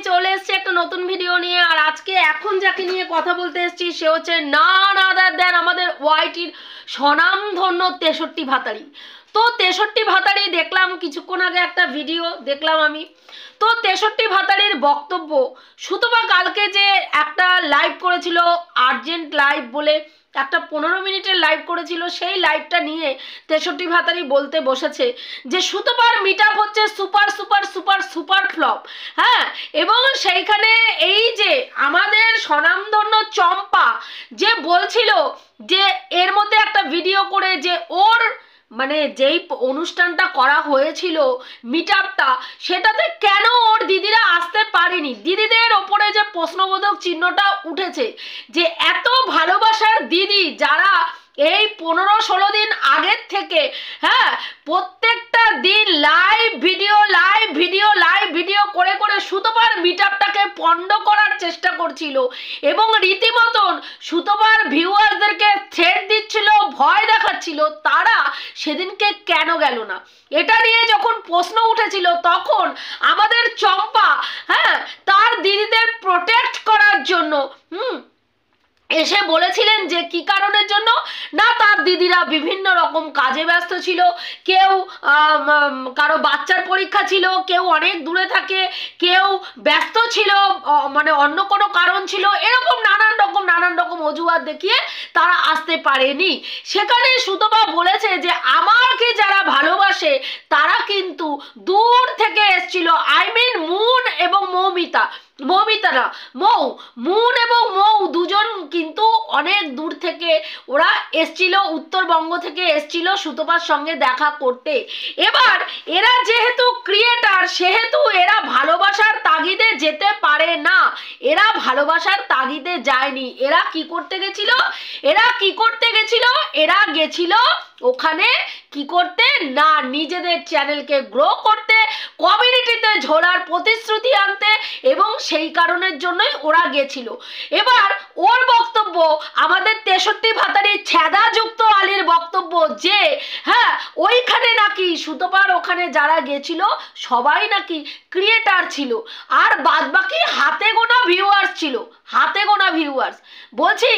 চলে এসেছি একটা নতুন ভিডিও নিয়ে। আর আজকে এখন যাকে নিয়ে কথা বলতে এসেছি সে হচ্ছে নান আদার দ্যান আমাদের ওয়াইটির স্বনামধন্য 63 ভাতারি। তো 63 ভাতারি দেখলাম কিছুক্ষণ আগে একটা ভিডিও দেখলাম আমি। তো 63 ভাতারির বক্তব্য সুতপা কালকে যে একটা লাইভ করেছিল, আর্জেন্ট লাইভ বলে একটা 15 মিনিটের লাইভ করেছিল, সেই লাইভটা নিয়ে 63 ভাতারি বলতে বসেছে যে সুতপার মিটআপ হচ্ছে super super super super flop. হ্যাঁ, এবং সেইখানে এই যে আমাদের স্বনামধন্য চম্পা যে বলছিল যে এর মধ্যে একটা ভিডিও করে যে ওর মানে যেই অনুষ্ঠানটা করা হয়েছিল মিটআপটা, সেটাতে কেন ওর দিদিরা আসতে পারেনি, দিদিদের ওপরে যে প্রশ্নবোধক চিহ্নটা উঠেছে যে এত ভালোবাসার দিদি যারা এই 15-16 দিন আগের থেকে হ্যাঁ প্রত্যেকটা দিন লাইভ ভিডিও করে করে সুতপার মিটআপটাকে পণ্ড করার চেষ্টা করছিল এবং রীতিমতন সুতপার ভিউয়ারদেরকে থ্রেট দিচ্ছিল, ভয় দেখাচ্ছিল, তারা সেদিনকে কেন গেল না? এটা নিয়ে যখন প্রশ্ন উঠেছিল তখন আমাদের চম্পা হ্যাঁ তার দিদিদের প্রোটেক্ট করার জন্য এসে বলেছিলেন যে কি কারণের জন্য না, তার দিদিরা বিভিন্ন রকম কাজে ব্যস্ত ছিল, কেউ কারো বাচ্চার পরীক্ষা ছিল, কেউ অনেক দূরে থাকে, কেউ ব্যস্ত ছিল, মানে অন্য কোনো কারণ ছিল, এরকম নানান রকম অজুহাত দেখিয়ে তারা আসতে পারেনি। সেখানে সুতপা বলেছে যে আমাকে যারা ভালোবাসে তারা কিন্তু দূর থেকে এসেছিল, আই মিন মুন এবং মৌমিতা না মুন এবং মৌ দুজন কিন্তু অনেক দূর থেকে ওরা এসছিল, উত্তরবঙ্গ থেকে এসছিল সুতপার সঙ্গে দেখা করতে। এবার এরা যেহেতু ক্রিয়েটার সেহেতু এরা ভালোবাসার তাগিদে যেতে পারে না, এরা ভালোবাসার তাগিদে যায়নি। এরা কি করতে গেছিল? এরা গেছিল ওখানে কি করতে না, নিজেদের চ্যানেলকে গ্রো করতে, কমিউনিটিতে ঝোলার প্রতিশ্রুতি আনতে, এবং সেই কারণের জন্যই ওরা গেছিল। এবার ওর বক্তব্য, আমাদের 63 ভাতারি ছেদাযুক্ত আলীর বক্তব্য যে হ্যাঁ ওইখানে নাকি সুতপার ওখানে যারা গেছিল সবাই নাকি ক্রিয়েটার ছিল আর বাদবাকি হাতে গোনা ভিউয়ার্স। বলছি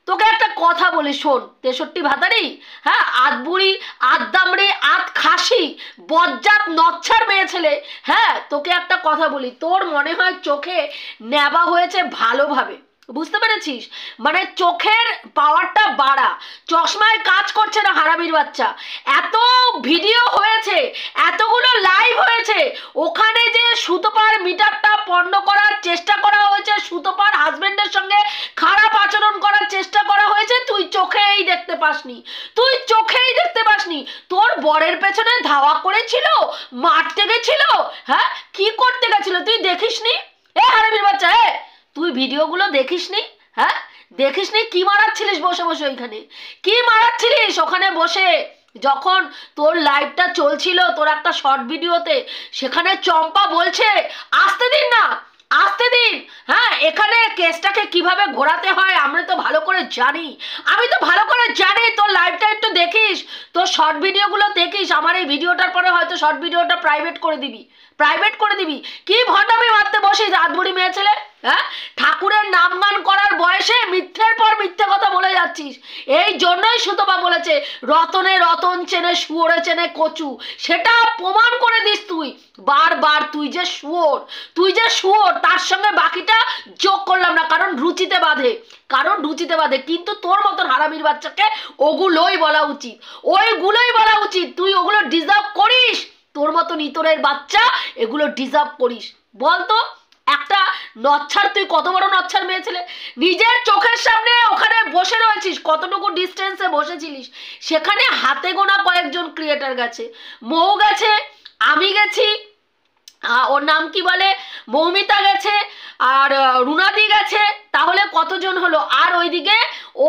তোকে একটা কথা বলি শোন 63 ভাতারি, হ্যাঁ আধ বুড়ি আধ দামড়ি আধ খাসি বজ্জাত নচ্ছার মেয়ে ছেলে, হ্যাঁ তোকে একটা কথা বলি, তোর মনে হয় চোখে নেবা হয়েছে ভালোভাবে, বুঝতে পেরেছিস? মানে চোখের পাওয়ারটা বাড়া, চশমায় কাজ করছে না হারামির বাচ্চা। এত ভিডিও হয়েছে, এতগুলো লাইভ হয়েছে, ওখানে যে সুতপার মিটারটা পণ্ড করার চেষ্টা করা হয়েছে, সুতপার হাজবেন্ডের সঙ্গে খারাপ আচরণ করার চেষ্টা করা হয়েছে, তুই চোখেই দেখতে পাসনি। তোর বরের পেছনে ধাওয়া করেছিল, মারতে গেছিল, হ্যাঁ কি করতে গেছিল তুই দেখিসনি? এ হারামির বাচ্চা, তুই ভিডিওগুলো দেখিসনি? হ্যাঁ দেখিসনি কি মারাচ্ছিলিস বসে বসে? ওইখানে কি মারাচ্ছিলিস ওখানে বসে? যখন তোর লাইভটা চলছিল তোর একটা শর্ট ভিডিওতে, সেখানে চম্পা বলছে আসতে দিন, হ্যাঁ এখানে কেসটাকে কিভাবে ঘোরাতে হয় আমি তো ভালো করে জানি। তোর লাইভটা একটু দেখিস, তোর শর্ট ভিডিওগুলো দেখিস। আমার এই ভিডিওটার পরে হয়তো শর্ট ভিডিওটা প্রাইভেট করে দিবি। কি ভণ্ডামি মারতে বসিস আধবুড়ি মেয়ে ছেলে? হ্যাঁ ঠাকুরের নাম গান করার বয়সে মিথ্যের পর মিথ্যে কথা বলে যাচ্ছিস। এই জন্যই সুতপা বলেছে রতনে রতন চেনে শুয়োরে চেনে কচু, সেটা প্রমাণ করে দিস তুই বারবার। তুই যে শুয়োর তার সঙ্গে বাকিটা যোগ করলাম না, কারণ রুচিতে বাঁধে। কিন্তু তোর মতন হারামির বাচ্চাকে ওগুলোই বলা উচিত। তুই ওগুলো ডিজার্ভ করিস, তোর মতন ইতরের বাচ্চা এগুলো ডিজার্ভ করিস। বলতো একটা নচ্ছার, তুই কত বড় নচ্ছার মেয়ে ছেলে? নিজের চোখের সামনে ওখানে বসে রয়েছিস, কতটুকু ডিস্টেন্সে বসেছিলিস? সেখানে হাতে গোনা কয়েকজন ক্রিয়েটার গেছে, মৌ গেছে, আমি গেছি, ওর নাম কি বলে মৌমিতা গেছে, আর রুনাদি গেছে, তাহলে কতজন হলো? আর ওইদিকে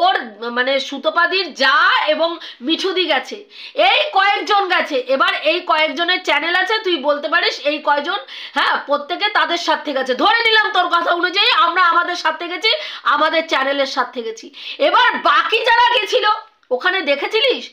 ওর মানে সুতপাদির যা এবং মিঠুদি গেছে, এই কয়েকজন গেছে। এবার এই কয়েকজনের চ্যানেল আছে, তুই বলতে পারিস এই কয়জন, হ্যাঁ প্রত্যেকে তাদের সাথে গেছে, ধরে নিলাম তোর কথা অনুযায়ী আমরা আমাদের সাথে গেছি, আমাদের চ্যানেলের সাথে গেছি। এবার বাকি যারা গেছিল ওখানে দেখেছিলিস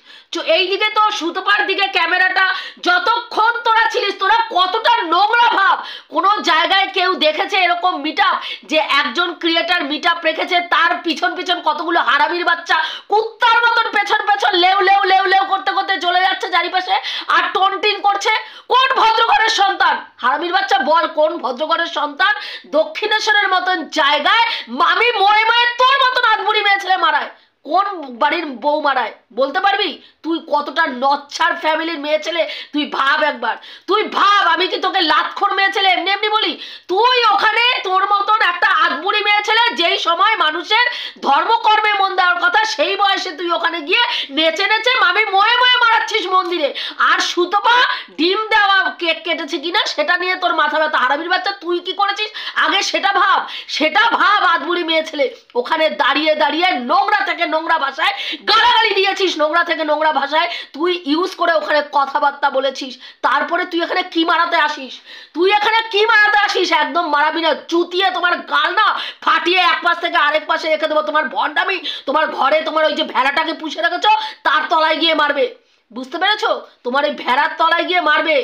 এইদিকে তো সুতপার দিকে ক্যামেরাটা যতক্ষণ তোরা ছিলিস, তোরা কতটা নোংরা ভাব, কোনো জায়গায় কেউ দেখেছে এরকম মিটআপ যে একজন ক্রিয়েটার মিটআপ রেখেছে, তার পিছন পিছন কতগুলো হারামির বাচ্চা কুত্তার মতন পেছন পেছন লেউ লেউ লেউ লেউ করতে করতে চলে যাচ্ছে চারিপাশে আর টনটিন করছে? কোন ভদ্রঘরের সন্তান? হারামির বাচ্চা বল, কোন ভদ্রঘরের সন্তান দক্ষিণেশ্বরের মতন জায়গায় মামি ময়ে ময়ে তোর মতন আধবুড়ি মেয়ে ছেলে মারায়? কোন বাড়ির বউ মারায় বলতে পারবি? তুই কতটা নচ্ছার ফ্যামিলির মেয়ে ছেলে তুই ভাব একবার, তুই ভাব। আমি কি তোকে লাতখোর মেয়ে ছেলে এমনি এমনি বলি? তুই ওখানে তোর মতন একটা আধবুড়ি মেয়ে ছেলে, যেই সময় মানুষের ধর্মকর্মে মন দেওয়ার কথা সেই বয়সে তুই ওখানে গিয়ে নেচে নেচে মামি ময়ে ময়ে মারাচ্ছিস মন্দিরে। আর সুতপা ডিম দেওয়া কেক কেটেছে কিনা সেটা নিয়ে তোর মাথা ব্যথা। হারামির বাচ্চা তুই কি করেছিস আগে সেটা ভাব, সেটা ভাব। আধবুড়ি মেয়ে ছেলে ওখানে দাঁড়িয়ে দাঁড়িয়ে নোংরা থেকে নোংরা ভাষায় গালাগালি দিয়েছিস, নোংরা থেকে নোংরা ভাষায় তুই ইউজ করে ওখানে কথাবার্তা বলেছিস। তারপরে তুই এখানে কি মারাতে আসিস? তুই এখানে কি মারাতে আসিস? একদম মারাবি না, চুতিয়ে তোমার গাল না ফাটিয়ে এক পাশ থেকে আরেক পাশে রেখে দেবো। তোমার ভণ্ডামি তোমার ঘরে তোমার ওই যে ভেড়াটাকে পুষে রেখেছ তার তলায় গিয়ে মারবে, বুঝতে পেরেছো? তোমার এই ভেড়ার তলায় গিয়ে মারবে।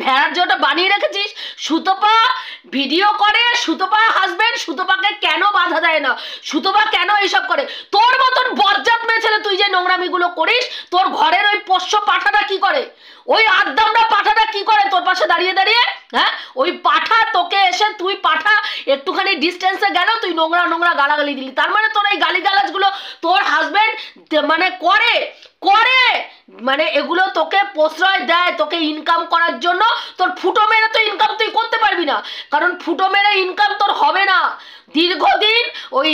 ভেড়ার যে ওটা বানিয়ে রেখেছিস। সুতপা ভিডিও করে, সুতপা হাজবেন্ড, সুতপাকে কেন বাধা দেয় না? সুতপা কেন এইসব করে? তোর মতন বজ্জাত মেয়ে ছেলে তুই যে নোংরামিগুলো করিস, তোর ঘরের ওই পোষ্য পাঠাটা কি করে? ওই আদ্দামরা পাঠাটা কি করে তোর পাশে দাঁড়িয়ে দাঁড়িয়ে? হ্যাঁ, ওই পাঠা তোকে এসে, তুই পাঠা একটুখানি ডিস্টেন্সে গেল তুই নোংরা নোংরা গালাগালি দিলি। তার মানে তোর এই গালিগালাজগুলো তোর হাজবেন্ড মানে করে করে মানে এগুলো তোকে প্রশ্রয় দেয় তোকে ইনকাম করার জন্য। তোর ফুটো মেরে তো ইনকাম তুই করতে পারবি না, কারণ ফুটো মেরে ইনকাম তোর হবে না। দীর্ঘদিন ওই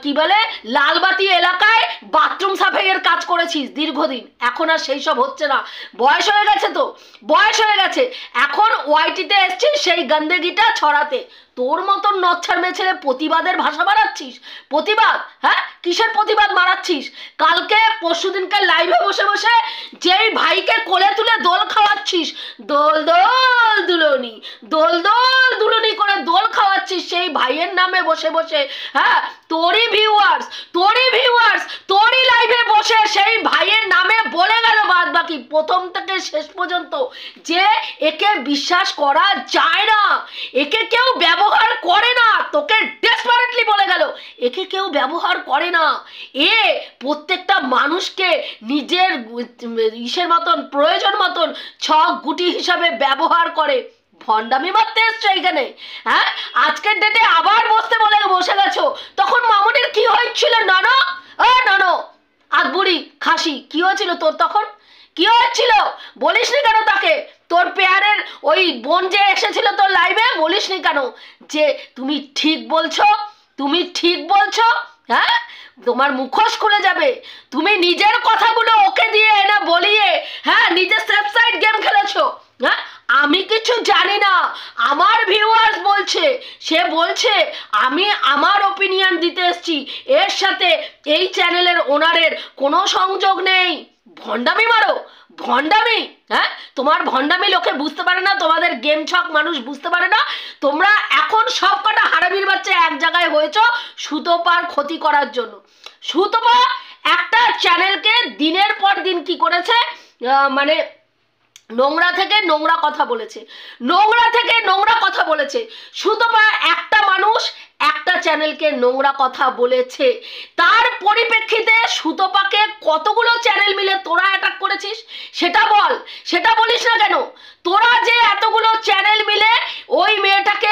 কি বলে লালবাতি এলাকায় বাথরুম সাফাইয়ের কাজ করেছিস দীর্ঘদিন, এখন আর সেই সব হচ্ছে না। বয়স হয়ে গেছে, তো বয়স হয়ে গেছে, এখন ওয়াইটিতে এসছিস সেই গন্দেগিটা ছড়াতে। তোর মতন নচ্ছার মেয়ে ছেলে প্রতিবাদের ভাষা মারাচ্ছিস। প্রতিবাদ? হ্যাঁ, কিসের প্রতিবাদ মারাচ্ছিস? কালকে পরশুদিনকে লাইভে বসে বসে যেই ভাইকে কোলে তুলে দোল খাওয়াচ্ছিস, দোল দোল দুলনি, দোল দোল দুলনি করে দোল খাওয়াচ্ছিস সেই ভাইয়ের নামে বসে বসে। হ্যাঁ, তোরই ভিউয়ার্স তোরই লাইভে বসে সেই ভাইয়ের নামে বলে গেল বাদ বাকি প্রথম থেকে শেষ পর্যন্ত যে একে বিশ্বাস করা যায় না, একে কেউ ব্যবহার করে না। তোকে ডেসপারেটলি বলে গেল একে কেউ ব্যবহার করে না। এ প্রত্যেকটা মানুষকে নিজের ইসের মতন, প্রয়োজন মতন ছক গুটি হিসাবে ব্যবহার করে। ভণ্ডামি মারতে এসছো এইখানে? হ্যাঁ, আজকের ডেটে আবার বসে গেছো। তখন মামুনির কি হয়েছিল? নানো নানো আধবুড়ি খাসি কি হয়েছিল তোর? তখন কি হয়েছিল বলিসনি কেন তাকে? তোর পেয়ারের ওই বোন যে এসেছিল তোর লাইভে, বলিসনি কেন যে তুমি ঠিক বলছো, তুমি ঠিক বলছো? হ্যাঁ, তোমার মুখোশ খুলে যাবে। তুমি নিজের কথাগুলো ওকে দিয়ে এনে বলিয়ে হ্যাঁ নিজে সেফ সাইড গেম খেলেছো। হ্যাঁ, আমি কিছু জানি না, আমার ভিউয়ার্স বলছে, সে বলছে আমি আমার ওপিনিয়ন দিতে এসেছি, এর সাথে এই চ্যানেলের ওনারের কোনো সংযোগ নেই। ভণ্ডামি মারো, ভণ্ডামি। হ্যাঁ, তোমার ভণ্ডামি লোকে বুঝতে পারে না, তোমাদের গেম ছক মানুষ বুঝতে পারে না। তোমরা এখন সব কটা হারামির বাচ্চা এক জায়গায় হয়েছো সুতপার ক্ষতি করার জন্য। সুতপা একটা চ্যানেলকে দিনের পর দিন কি করেছে, মানে নোংরা থেকে নোংরা কথা বলেছে, নোংরা থেকে নোংরা কথা বলেছে। সুতপা একটা মানুষ একটা চ্যানেলকে নোংরা কথা বলেছে, তার পরিপ্রেক্ষিতে সুতপাকে কতগুলো চ্যানেল মিলে তোরা অ্যাটাক করেছিস সেটা বল, সেটা বলিস না কেন? তোরা যে এতগুলো চ্যানেল মিলে ওই মেয়েটাকে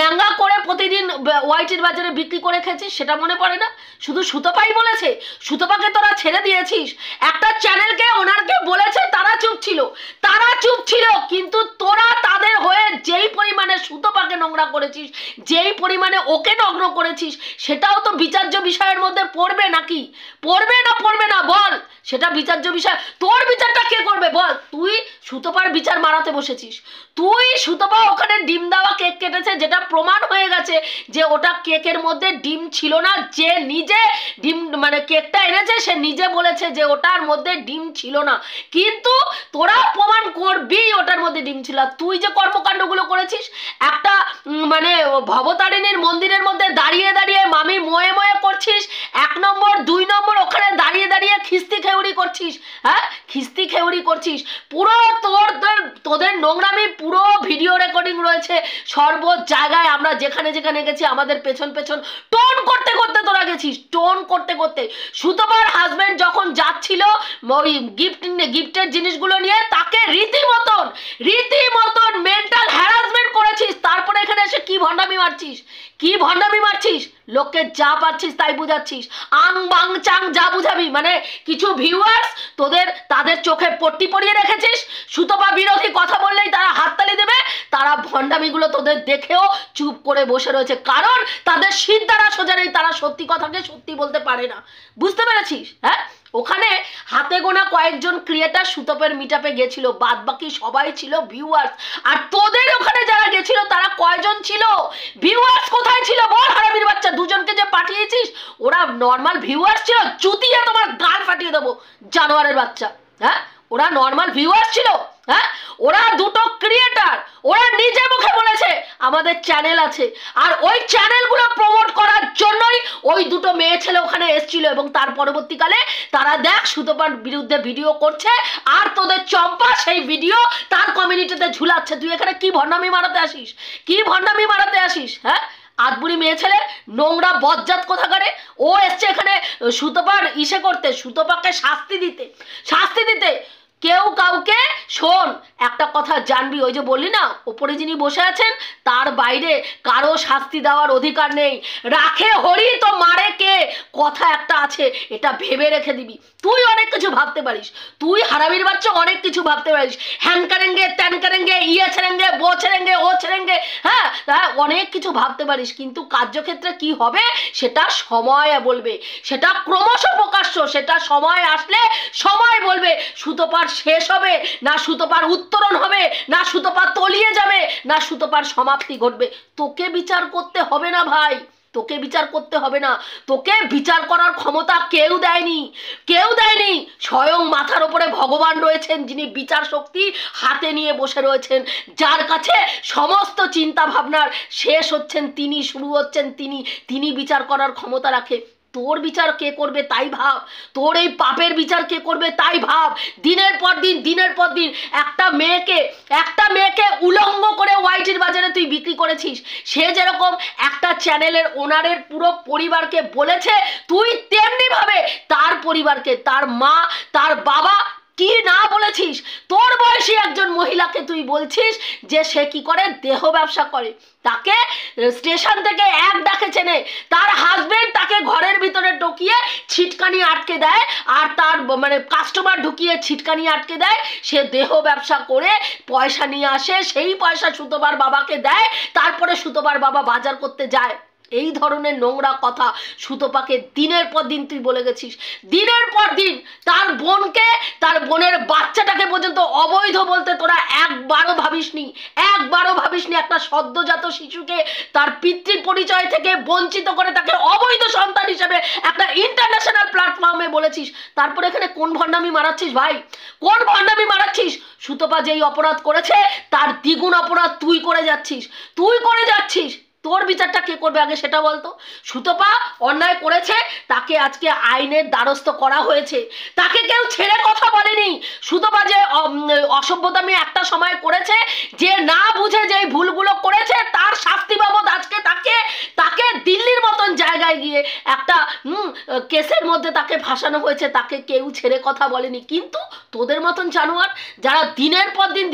ন্যাঙ্গা করে প্রতিদিন ওয়াইটির বাজারে বিক্রি করে খেয়েছিস সেটা মনে পড়ে না? শুধু সুতপাই বলেছে? সুতপাকে তোরা ছেড়ে দিয়েছিস। একটা চ্যানেলকে ওনারকে বলেছে, তারা চুপ ছিল, তারা চুপ ছিল, কিন্তু তোরা তাদের হয়ে যেই পরিমাণে সুতপাকে নোংরা করেছিস, যেই পরিমাণে ওকে নগ্ন করেছিস, সেটাও তো বিচার্য বিষয়ের মধ্যে পড়বে নাকি? পড়বে না পড়বে না বল, সেটা বিচার্য বিষয়। তোর বিচারটা কে করবে বল? তুই সুতপার বিচার মারাতে বসেছিস। তুই সুতপা ওখানে ডিম দেওয়া কেক কেটেছে, যেটা প্রমাণ হয়ে গেছে যে ওটা কেকের মধ্যে ডিম ছিল না। যে নিজে ডিম মানে কেকটা এনেছে সে নিজে বলেছে যে ওটার মধ্যে ডিম ছিল না, কিন্তু তোরা প্রমাণ করবি ওটার মধ্যে ডিম ছিল। তুই যে কর্মকাণ্ডগুলো করেছিস, একটা মানে ভবতারিণীর মন্দিরের মধ্যে দাঁড়িয়ে দাঁড়িয়ে মামি ময়ে ময়ে করছিস, 1 নম্বর 2 নম্বর ওখানে দাঁড়িয়ে দাঁড়িয়ে খিস্তি খেউড়ি করছিস, হ্যাঁ খিস্তি খেউড়ি করছিস। পুরো তোদের নোংরামি পুরো ভিডিও রেকর্ডিং রয়েছে সর্ব জায়গায়। আমরা যেখানে যেখানে গেছি আমাদের পেছন পেছন টোন করতে করতে তোরা গেছিস, টোন করতে করতে। সুতপার হাজবেন্ড যখন যাচ্ছিল ওই গিফটের জিনিসগুলো নিয়ে, তাকে রীতিমতন মেন্টাল হ্যারাসমেন্ট করেছিস। তারপরে এখানে এসে কি ভণ্ডামি মারছিস, কি ভণ্ডামি মারছিস, লোককে যা পারছিস তাই বুঝাচ্ছিস, আং বাং চাং যা বুঝাবি। মানে কিছু ভিউয়ার্স তাদের চোখে পট্টি পরিয়ে রেখেছিস, সুতপা বিরোধী কথা বললেই তারা হাততালি দেবে। তারা ভণ্ডামিগুলো তোদের দেখেও চুপ করে বসে রয়েছে, কারণ তাদের শীত দ্বারা সোজা নেই, তারা সত্যি কথাকে সত্যি বলতে পারে না। বুঝতে পেরেছিস? হ্যাঁ, ওখানে হাতে গোনা কয়েকজন ক্রিয়েটার সুতপের মিটআপে গেছিল, বাদ বাকি সবাই ছিল ভিউয়ার্স। আর তোদের ওখানে যারা গেছিল তারা কয়জন ছিল? ভিউয়ার্স কোথায় ছিল বল? হারামির বাচ্চা, দুজনকে যে পাঠিয়েছিস ওরা নর্মাল ভিউয়ার্স ছিল? চুতিয়ে তোমার গাল ফাটিয়ে দেবো জানোয়ারের বাচ্চা। হ্যাঁ, ওরা নর্মাল ভিউয়ার্স ছিল? হ্যাঁ, ওরা দুটো ক্রিয়েটার, ওরা নিজে মুখে বলেছে আমাদের চ্যানেল আছে, আর ওই চ্যানেলগুলো প্রমোট করার জন্যই ওই দুটো মেয়ে ছেলে ওখানে এসেছিল। এবং তার পরবর্তীকালে তারা দেখ সুতপার বিরুদ্ধে ভিডিও করছে, আর তোদের চম্পা সেই ভিডিও তার কমিউনিটিতে ঝুলাচ্ছে। তুই এখানে কি ভণ্ডামি মারাতে আসিস, কি ভণ্ডামি মারাতে আসিস? হ্যাঁ, আদবুড়ি মেয়ে ছেলে, নোংরা বজ্জাত কোথাকারে। ও এসছে এখানে সুতপার ইসে করতে, সুতপাকে শাস্তি দিতে। কেউ কাউকে শোন, একটা কথা জানবি, ওই যে বললি না ওপরে যিনি বসে আছেন তার বাইরে কারো শাস্তি দেওয়ার অধিকার নেই। রাখে হরি তো মারে কে, কথা একটা আছে, এটা ভেবে রেখে দিবি। তুই অনেক কিছু ভাবতে পারিস, তুই হারামির বাচ্চা অনেক কিছু ভাবতে পারিস, হ্যান করেঙ্গে ত্যান করেঙ্গে, ইয়ে ছেড়েঙ্গে বো ছেড়েঙ্গে ও ছেড়েঙ্গে, হ্যাঁ অনেক কিছু ভাবতে পারিস, কিন্তু কার্যক্ষেত্রে কি হবে সেটা সময় বলবে, সেটা ক্রমশ প্রকাশ্য, সেটা সময় আসলে সময় বলবে। সুতপার শেষ হবে না সুতপার উত্তরণ হবে, না সুতপা তলিয়ে যাবে, না সুতপার সমাপ্তি ঘটবে। তোকে বিচার করতে হবে না ভাই, তোকে বিচার করতে হবে না। তোকে বিচার করার ক্ষমতা কেউ দেয়নি, কেউ দেয়নি। স্বয়ং মাথার উপরে ভগবান রয়েছেন, যিনি বিচার শক্তি হাতে নিয়ে বসে রয়েছেন, যার কাছে সমস্ত চিন্তা ভাবনার শেষ হচ্ছেন তিনি, শুরু হচ্ছেন তিনি বিচার করার ক্ষমতা রাখে। তোর বিচার কে করবে তাই ভাব, তোর এই পাপের বিচার কে করবে তাই ভাব। দিনের পর দিন একটা মেয়েকে উলঙ্গ করে ওয়াইটির বাজারে তুই বিক্রি করেছিস। সে যেরকম একটা চ্যানেলের ওনারের পুরো পরিবারকে বলেছে, তুই তেমনি ভাবে তার পরিবারকে, তার মা, তার বাবা কি না বলেছিস। তোর বয়সী একজন মহিলাকে তুই বলছিস যে সে কি করে, দেহ ব্যবসা করে। তাকে স্টেশন থেকে এক ডাকে চেনে, তার হাজবেন্ড তাকে ঘরের ভিতরে ঢুকিয়ে ছিটকানি আটকে দেয়, আর তার মানে কাস্টমার ঢুকিয়ে ছিটকানি আটকে দেয়। সে দেহ ব্যবসা করে পয়সা নিয়ে আসে, সেই পয়সা সুতপার বাবাকে দেয়, তারপরে সুতপার বাবা বাজার করতে যায়। এই ধরনের নোংরা কথা সুতপাকে দিনের পর দিন তুই বলে গেছিস, দিনের পর দিন। তার বোনকে, তার বোনের বাচ্চাটাকে পর্যন্ত অবৈধ বলতে তোরা একবারও ভাবিসনি। একটা সদ্যজাত শিশুকে তার পিতৃ পরিচয় থেকে বঞ্চিত করে তাকে অবৈধ সন্তান হিসেবে একটা ইন্টারন্যাশনাল প্ল্যাটফর্মে বলেছিস। তারপরে এখানে কোন ভণ্ডামি মারাচ্ছিস ভাই, কোন ভণ্ডামি মারাচ্ছিস? সুতপা যেই অপরাধ করেছে তার দ্বিগুণ অপরাধ তুই করে যাচ্ছিস। তোর বিচারটা কে করবে আগে সেটা বলতো। সুতপা অন্যায় করেছে, তাকে আজকে আইনের দ্বারস্থ করা হয়েছে, তাকে কেউ ছেড়ে কথা বলেনি। সুতপা যে অসভ্যতামি একটা সময় করেছে, যে না বুঝে যেই ভুলগুলো করেছে, তার শাস্তি বাবদ আজকে তাকে দিল্লির মতন জায়গায় গিয়ে একটা কেসের মধ্যে তাকে ফাঁসানো হয়েছে, তাকে কেউ ছেড়ে কথা বলেনি। কিন্তু তোদের মতন জানোয়ার যারা দিনের পর দিন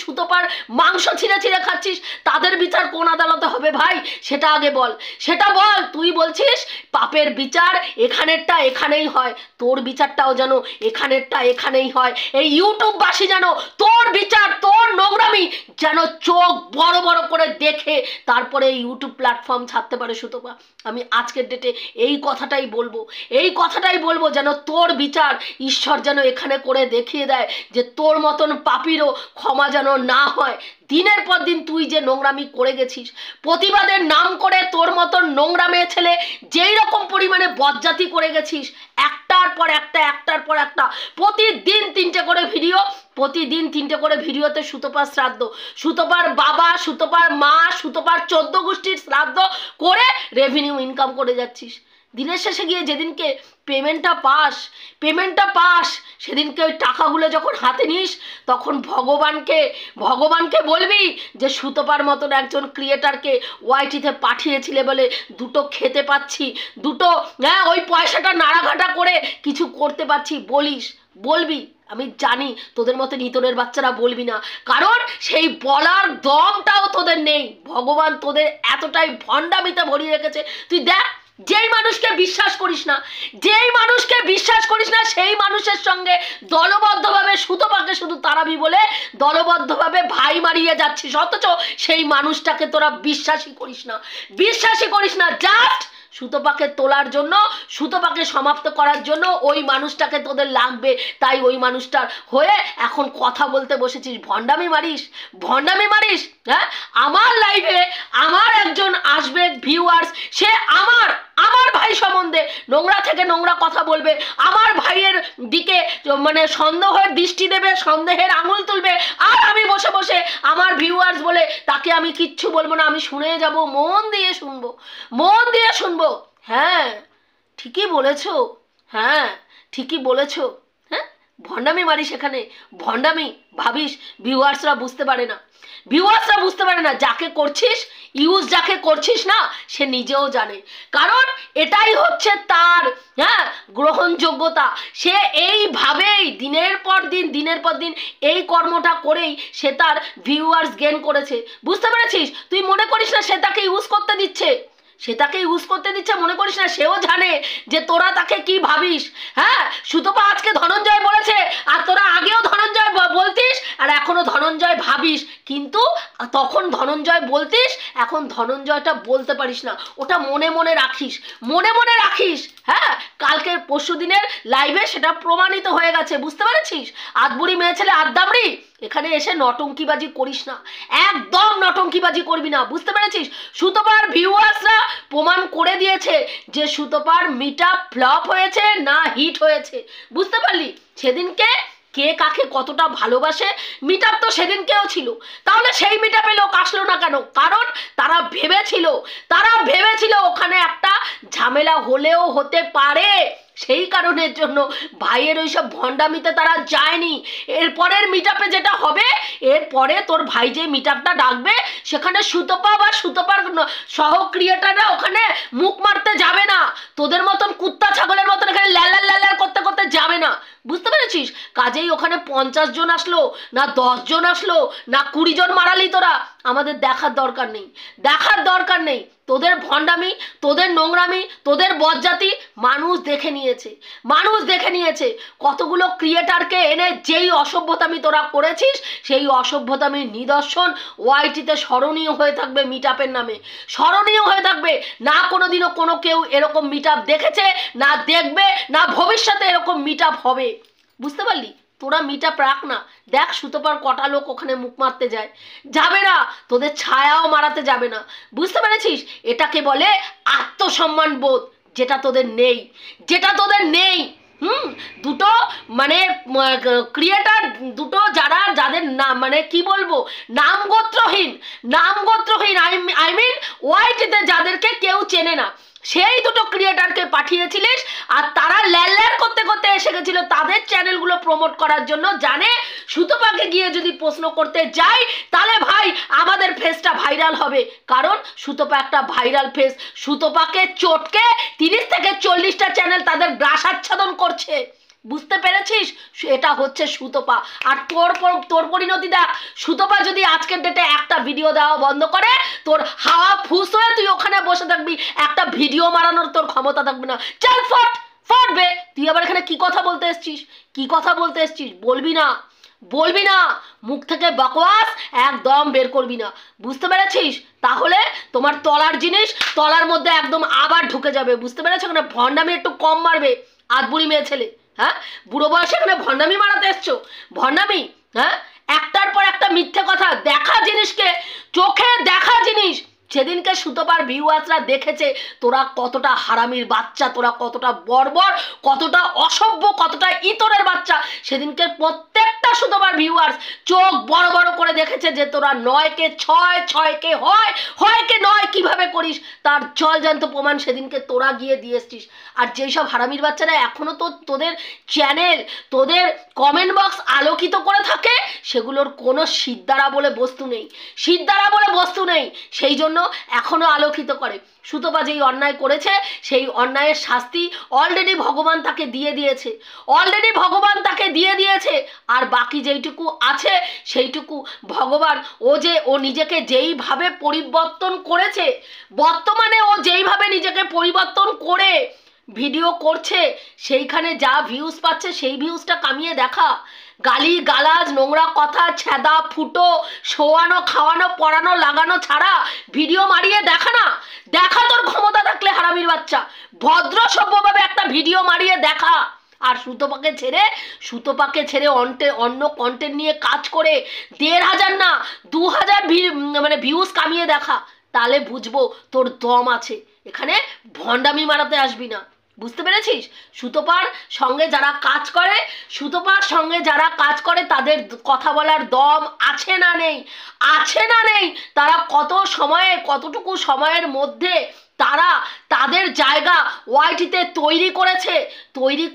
সুতপার মাংস ছিঁড়ে খাচ্ছিস, তাদের বিচার কোন আদালতে হবে ভাই সেটা আগে বল, সেটা বল। তুই বলছিস পাপের বিচার এখানেরটা এখানেই হয়, তোর বিচারটাও যেন এখানেরটা এখানেই হয়। এই ইউটিউববাসী যেন তোর বিচার, তোর নোংরামি যেন চোখ বড় বড় করে দেখে তারপরে ইউটিউব প্ল্যাটফর্ম ছাড়তে পারে। সুতপা আমি আজকের ডেটে এই কথাটাই বলবো যেন তোর বিচার ঈশ্বর যেন এখানে করে দেখিয়ে দেয় যে তোর মতন পাপীরও ক্ষমা যেন না হয়। দিনের পর দিন তুই যে নোংরামি করে গেছিস, প্রতিবাদের নাম করে তোর মতন নোংরা মেয়ে ছেলে যেই রকম পরিমাণে বজ্জাতি করে গেছিস, একটার পর একটা প্রতিদিন 3টে করে ভিডিওতে সুতপার শ্রাদ্ধ, সুতপার বাবা, সুতপার মা, সুতপার 14 গোষ্ঠীর শ্রাদ্ধ করে রেভিনিউ ইনকাম করে যাচ্ছিস। দিনের শেষে গিয়ে যেদিনকে পেমেন্টটা পাস সেদিনকে ওই টাকাগুলো যখন হাতে নিস তখন ভগবানকে বলবি যে সুতপার মতন একজন ক্রিয়েটারকে ওয়াইটিতে পাঠিয়েছিলে বলে দুটো খেতে পাচ্ছি, দুটো ওই পয়সাটা নাড়াঘাটা করে কিছু করতে পারছি, বলবি। আমি জানি তোদের মতো ইতরের বাচ্চারা বলবি না, কারণ সেই বলার দমটাও তোদের নেই। ভগবান তোদের এতটাই ভণ্ডামিতে ভরিয়ে রেখেছে। তুই দেখ, যেই মানুষকে বিশ্বাস করিস না সেই মানুষের সঙ্গে দলবদ্ধভাবে সুতপাকে শুধু তারাবি বলে দলবদ্ধভাবে ভাই মারিয়ে যাচ্ছিস, অথচ সেই মানুষটাকে তোরা বিশ্বাসই করিস না। জাস্ট সুতপাকে তোলার জন্য, সুতপাকে সমাপ্ত করার জন্য ওই মানুষটাকে তোদের লাগবে, তাই ওই মানুষটার হয়ে এখন কথা বলতে বসেছিস। ভণ্ডামি মারিস। হ্যাঁ, আমার লাইভে আমার একজন আসবে ভিউয়ার্স, সে আমার ভাই সম্বন্ধে নোংরা থেকে নোংরা কথা বলবে, আমার ভাইয়ের দিকে মানে সন্দেহের দৃষ্টি দেবে, সন্দেহের আঙুল তুলবে, আর আমি বসে বসে আমার ভিউয়ার্স বলে তাকে আমি কিচ্ছু বলবো না, আমি শুনে যাব, মন দিয়ে শুনবো। হ্যাঁ, ঠিকই বলেছো। হ্যাঁ, ভণ্ডামি মারিস এখানে, ভণ্ডামি ভাবিস ভিউয়ার্সরা বুঝতে পারে না। যাকে করছিস না সে নিজেও জানে, কারণ এটাই হচ্ছে তার গ্রহণযোগ্যতা। সে এইভাবেই দিনের পর দিন এই কর্মটা করেই সে তার ভিউয়ার্স গেইন করেছে। বুঝতে পেরেছিস? তুই মনে করিস না সে তাকে ইউজ করতে দিচ্ছে, মনে করিস না, সেও জানে যে তোরা তাকে কি ভাবিস। হ্যাঁ, সুতপা আজকে ধনঞ্জয় বলেছে, আর তোরা আগেও ধনঞ্জয় বলতিস, আর এখনো ধনঞ্জয় ভাবিস, কিন্তু তখন ধনঞ্জয় বলতিস, এখন ধনঞ্জয়টা বলতে পারিস না। ওটা মনে রাখিস। হ্যাঁ, কালকের পরশু দিনের লাইভে সেটা প্রমাণিত হয়ে গেছে। বুঝতে পেরেছিস? আদবুড়ি মেয়ে ছেলে আদ্দামড়ি, এখানে এসে নটঙ্কিবাজি করিস না, একদম নটঙ্কিবাজি করবি না। বুঝতে পেরেছিস? সুতপার ভিউয়ার্সরা প্রমাণ করে দিয়েছে যে সুতপার মিটআপ ফ্লপ হয়েছে না হিট হয়েছে। বুঝতে পারলি? সেদিনকে কে কাকে কতটা ভালোবাসে, মিটআপ তো সেদিনকেও ছিল, তাহলে সেই মিটআপে লোক আসলো না কেন? কারণ তারা ভেবেছিল ওখানে একটা ঝামেলা হলেও হতে পারে, সেই কারণের জন্য ভাইয়ের ওইসব ভণ্ডামিতে তারা যায়নি। এরপরের মিটআপে যেটা হবে, এরপরে তোর ভাই যে মিটআপটা ডাকবে সেখানে সুতপা বা সুতপার সহ ক্রিয়েটাররা ওখানে মুখ মারতে যাবে না, তোদের মতন কুত্তা ছাগলের মতন এখানে ল্যালার করতে যাবে না। বুঝতে পেরেছিস? কাজেই ওখানে 50 জন আসলো না 10 জন আসলো না 20 জন মারালি, তোরা আমাদের দেখার দরকার নেই। তোদের ভণ্ডামি, তোদের নোংরামি, তোদের বজ্জাতি মানুষ দেখে নিয়েছে। কতগুলো ক্রিয়েটারকে এনে যেই অসভ্যতামি তোরা করেছিস, সেই অসভ্যতামির নিদর্শন ওয়াইটিতে স্মরণীয় হয়ে থাকবে, মিটআপের নামে স্মরণীয় হয়ে থাকবে। না কোনোদিনও কোনো কেউ এরকম মিটআপ দেখেছে, না দেখবে, না ভবিষ্যতে এরকম মিটআপ হবে। বুঝতে পারলি? তোরা মিটআপ রাখ না। দেখ সুতপার কটা লোক ওখানে মুখ মারতে যাবে না, তোদের ছায়াও মারাতে যাবে না। বুঝতে পেরেছিস? এটাকে বলে আত্মসম্মান বোধ, যেটা তোদের নেই। দুটো মানে ক্রিয়েটার, দুটো যাদের নাম মানে কি বলবো, নামগোত্রহীন আই মিন ওয়াইটিতে যাদেরকে কেউ চেনে না, সেই দুটো ক্রিয়েটারকে পাঠিয়েছিলিস, আর তারা ল্যাল করতে এসে গেছিল তাদের চ্যানেলগুলো প্রমোট করার জন্য। জানে সুতপাকে গিয়ে যদি প্রশ্ন করতে যাই তাহলে ভাই আমাদের ফেসটা ভাইরাল হবে, কারণ সুতপা একটা ভাইরাল ফেস। সুতপাকে চটকে 30 থেকে 40টা চ্যানেল তাদের গ্রাস আচ্ছাদন করছে। বুঝতে পেরেছিস? এটা হচ্ছে সুতপা। আর তোর পরিণতি দেখ, সুতপা যদি আজকের ডেটে একটা ভিডিও দেওয়া বন্ধ করে, তোর হাওয়া ফুস হয়ে তুই ওখানে বসে থাকবি, একটা ভিডিও মারানোর তোর ক্ষমতা থাকবে না। চল ফটবে। তুই আবার এখানে কি কথা বলতে এসছিস? বলবি না, মুখ থেকে বকওয়াস একদম বের করবি না। বুঝতে পেরেছিস? তাহলে তোমার তলার জিনিস তলার মধ্যে একদম আবার ঢুকে যাবে। বুঝতে পেরেছো? এখানে ভণ্ডামি একটু কম মারবে, আদবুড়ি মেয়ে ছেলে। হ্যাঁ, বুড়ো বয়সে এখানে ভণ্ডামি মারাতে এসছো? ভণ্ডামি? হ্যাঁ, একটার পর একটা মিথ্যে কথা, দেখা জিনিসকে চোখে দেখা জিনিস সেদিনকে সুতপার ভিউয়ার্সরা দেখেছে তোরা কতটা হারামির বাচ্চা, তোরা কতটা বর্বর, কতটা অসভ্য, কতটা ইতরের বাচ্চা। সেদিনকে প্রত্যেকটা সুতপার ভিউয়ার্স চোখ বড় বড় করে দেখেছে যে তোরা 9 কে 6, 6 কে হয় কে 9, কি কিভাবে করিস তার জলজান্ত প্রমাণ সেদিনকে তোরা গিয়ে দিয়ে এসছিস। আর যেই সব হারামির বাচ্চারা এখনো তো তোদের চ্যানেল, তোদের কমেন্ট বক্স আলোকিত করে থাকে, সেগুলোর কোনো সিদ্ধারা বলে বস্তু নেই, সিদ্ধারা বলে বস্তু নেই, সেই জন্য এখনো আলোকিত করে। সুতপা যেই অন্যায় করেছে সেই অন্যায়ের শাস্তি অলরেডি ভগবান তাকে দিয়ে দিয়েছে, অলরেডি ভগবান তাকে দিয়ে দিয়েছে। আর বাকি যেইটুকু আছে সেইটুকু ভগবান, ও নিজেকে যেইভাবে পরিবর্তন করেছে, বর্তমানে ও যেইভাবে নিজেকে পরিবর্তন করে ভিডিও করছে, সেইখানে যা ভিউজ পাচ্ছে সেই ভিউজটা কামিয়ে দেখা। গালি গালাজ, নোংরা কথা, ছেদা ফুটো, শোয়ানো খাওয়ানো পড়ানো লাগানো ছাড়া ভিডিও মারিয়ে দেখা না, দেখা তোর ক্ষমতা থাকলে হারামির বাচ্চা, ভদ্র সভ্যভাবে একটা ভিডিও মারিয়ে দেখা। আর সুতপাকে ছেড়ে অন্য কন্টেন্ট নিয়ে কাজ করে 1500 না 2000 মানে ভিউজ কামিয়ে দেখা, তাহলে বুঝবো তোর দম আছে। এখানে ভণ্ডামি মারাতে আসবি না, বুঝতে পেরেছিস? সুতপার সঙ্গে যারা কাজ করে তাদের কথা বলার দম আছে না নেই? আছে না নেই? তারা কতটুকু সময়ের মধ্যে তারা তাদের জায়গা ওয়াইটিতে তৈরি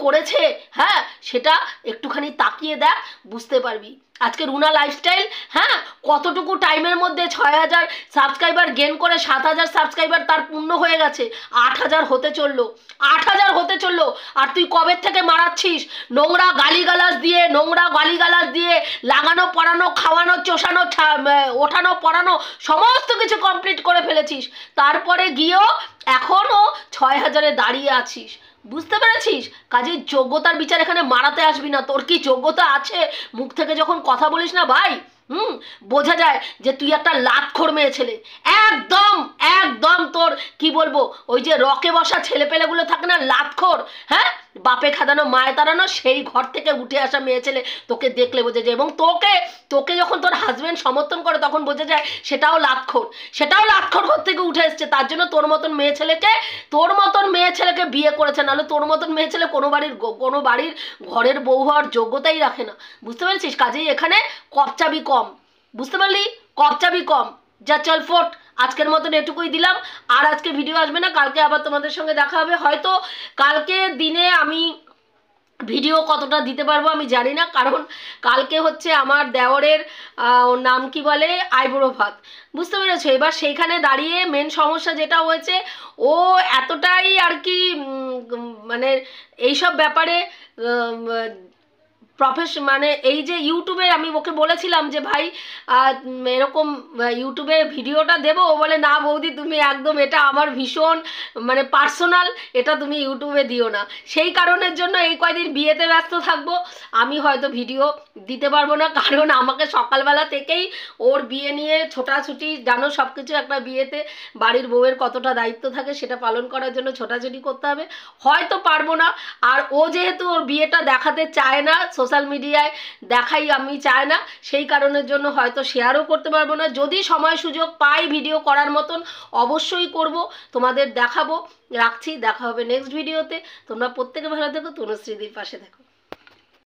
করেছে, হ্যাঁ, সেটা একটুখানি তাকিয়ে দেখ, বুঝতে পারবি। আজকে রুনা লাইফস্টাইল, হ্যাঁ, কতটুকু টাইমের মধ্যে 6000 সাবস্ক্রাইবার গেন করে 7000 সাবস্ক্রাইবার তার পূর্ণ হয়ে গেছে, 8000 হতে চললো। আর তুই কবে থেকে মারাচ্ছিস নোংরা গালিগালাজ দিয়ে লাগানো পড়ানো খাওয়ানো চোষানো ওঠানো পড়ানো সমস্ত কিছু কমপ্লিট করে ফেলেছিস, তারপরে গিয়েও এখনও 6000-এ দাঁড়িয়ে আছিস, বুঝতে পেরেছিস? কাজেই যোগ্যতার বিচার এখানে মারাতে আসবি না। তোর কি যোগ্যতা আছে? মুখ থেকে যখন কথা বলিস না ভাই, বোঝা যায় যে তুই একটা লাতখোর মেয়ে ছেলে। একদম তোর কি বলবো, ওই যে রকে বসা ছেলেপেলেগুলো থাকে না, লাতখোর, হ্যাঁ, বাপে খাদানো মায়ে তাড়ানো, সেই ঘর থেকে উঠে আসা মেয়ে ছেলে। তোকে দেখলে বোঝা যায়, এবং তোকে যখন তোর হাজবেন্ড সমর্থন করে তখন বোঝা যায় সেটাও লাতখোর ঘর থেকে উঠে এসছে। তার জন্য তোর মতন মেয়ে ছেলেকে বিয়ে করেছে, নাহলে তোর মতন মেয়ে ছেলে কোনো বাড়ির ঘরের বউ হওয়ার যোগ্যতাই রাখে না, বুঝতে পেরেছিস? কাজেই এখানে কপচাবি কম, বুঝতে পারলি? কপচাবি কম, যা চল ফোট। আজকের মতন এটুকুই দিলাম, আর আজকে ভিডিও আসবে না, কালকে আবার তোমাদের সঙ্গে দেখা হবে। হয়তো কালকে দিনে আমি ভিডিও কতটা দিতে পারবো আমি জানি না, কারণ কালকে হচ্ছে আমার দেওরের নাম কি বলে আইবুড়ো ভাত, বুঝতে পেরেছো? এবার সেইখানে দাঁড়িয়ে মেন সমস্যা যেটা হয়েছে, ও এতটাই আর কি মানে এইসব ব্যাপারে মানে এই যে ইউটিউবে আমি ওকে বলেছিলাম যে ভাই এরকম ইউটিউবে ভিডিওটা দেবো, ও বলে না বৌদি তুমি একদম, এটা আমার ভীষণ মানে পার্সোনাল, এটা তুমি ইউটিউবে দিও না। সেই কারণের জন্য এই কয়দিন বিয়েতে ব্যস্ত থাকবো, আমি হয়তো ভিডিও দিতে পারবো না, কারণ আমাকে সকালবেলা থেকেই ওর বিয়ে নিয়ে ছোটাছুটি, জানো সব কিছু, একটা বিয়েতে বাড়ির বউয়ের কতটা দায়িত্ব থাকে সেটা পালন করার জন্য ছোটাছুটি করতে হবে, হয়তো পারবো না। আর ও যেহেতু ওর বিয়েটা দেখাতে চায় না, সোশ্যাল মিডিয়ায় দেখাই আমি চাই না, সেই কারণের জন্য হয়তো শেয়ারও করতে পারবো না। যদি সময় সুযোগ পাই ভিডিও করার মতন অবশ্যই করব, তোমাদের দেখাবো। রাখছি, দেখা হবে নেক্সট ভিডিওতে। তোমরা প্রত্যেকে ভালো থেকো, তনুশ্রীদির পাশে থেকো।